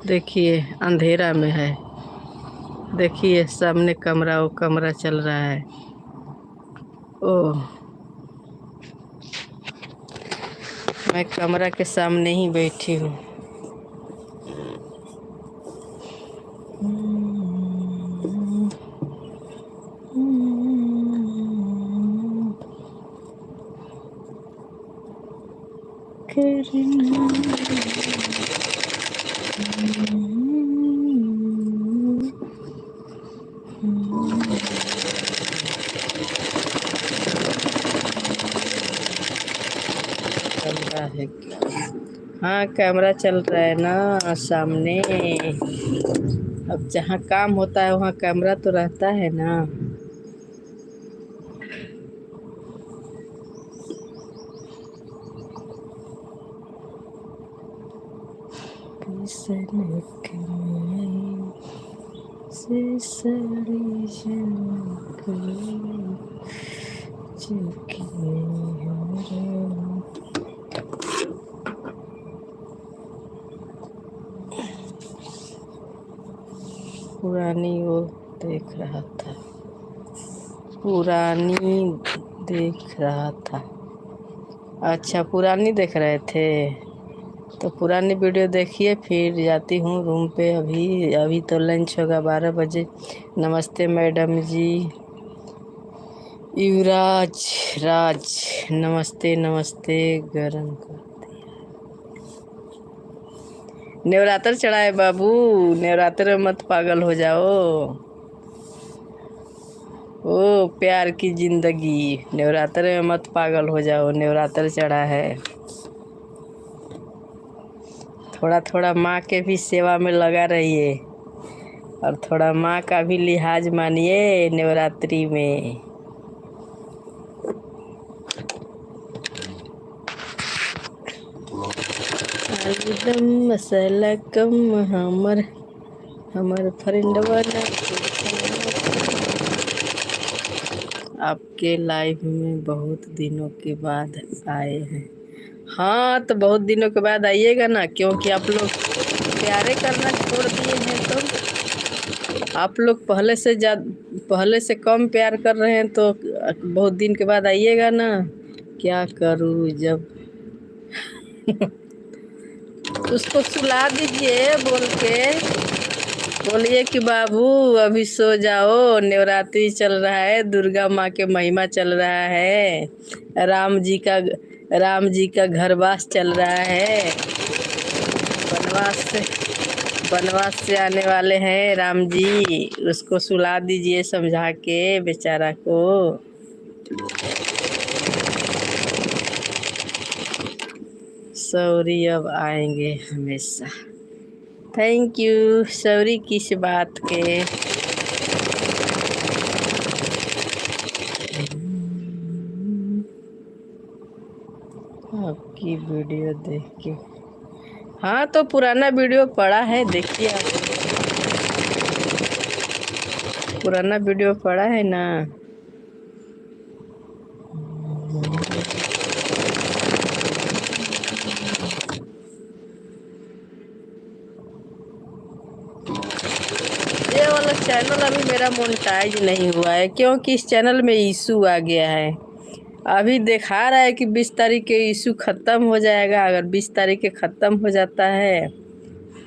देखिए अंधेरा में है। देखिए सामने कमरा, वो कमरा चल रहा है। ओह, मैं कमरा के सामने ही बैठी हूँ। चल रहा है क्या? हाँ, कैमरा चल रहा है ना सामने। अब जहाँ काम होता है वहाँ कैमरा तो रहता है ना। पुरानी वो देख रहा था। पुरानी देख रहा था। अच्छा, पुरानी देख रहे थे तो पुरानी वीडियो देखिए, फिर जाती हूँ रूम पे। अभी तो लंच होगा 12 बजे। नमस्ते मैडम जी। युवराज राज, नमस्ते नमस्ते। गरम कर नवरात्र चढ़ा है बाबू। नवरात्र में मत पागल हो जाओ। ओ प्यार की जिंदगी, नवरात्र में मत पागल हो जाओ। नवरात्र चढ़ा है। थोड़ा थोड़ा माँ के भी सेवा में लगा रहिए और थोड़ा माँ का भी लिहाज मानिए नवरात्रि में। एकदम मसाला कम हमर फ्रेंड वाला। आपके लाइव में बहुत दिनों के बाद आए हैं। हाँ, तो बहुत दिनों के बाद आइएगा ना, क्योंकि आप लोग प्यारे करना छोड़ दिए हैं। तो आप लोग पहले से कम प्यार कर रहे हैं, तो बहुत दिन के बाद आइएगा ना। क्या करूँ जब उसको सुला दीजिए बोल के। बोलिए कि बाबू अभी सो जाओ, नवरात्रि चल रहा है, दुर्गा माँ के महिमा चल रहा है, राम जी का घरवास चल रहा है। वनवास से आने वाले हैं राम जी। उसको सुला दीजिए समझा के बेचारा को। सॉरी, अब आएंगे हमेशा। Thank you. सॉरी किस बात के? आपकी वीडियो देख के। हाँ, तो पुराना वीडियो पड़ा है, देखिए आप। पुराना वीडियो पड़ा है ना। ये वाला चैनल अभी मेरा मोनेटाइज नहीं हुआ है, क्योंकि इस चैनल में इशू आ गया है। अभी दिखा रहा है कि 20 तारीख के इशू ख़त्म हो जाएगा। अगर 20 तारीख के ख़त्म हो जाता है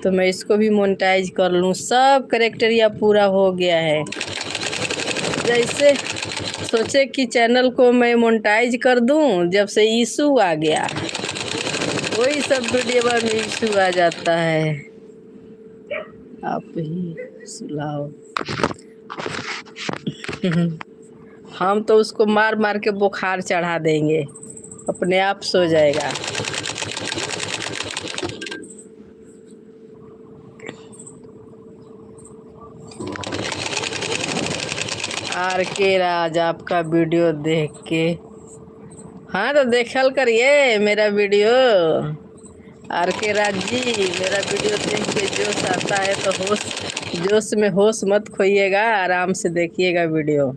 तो मैं इसको भी मोनेटाइज कर लूँ। सब क्राइटेरिया पूरा हो गया है। जैसे सोचे कि चैनल को मैं मोनेटाइज कर दूं, जब से इशू आ गया, वही सब वीडियो में इशू आ जाता है। आप ही सुलाओ। हम तो उसको मार मार के बुखार चढ़ा देंगे, अपने आप सो जाएगा। आर के राज, आपका वीडियो देख के। हाँ, तो देखल करिए मेरा वीडियो। आर के राज जी, मेरा वीडियो देख के जोश आता है तो जोश में होश मत खोइएगा, आराम से देखिएगा वीडियो।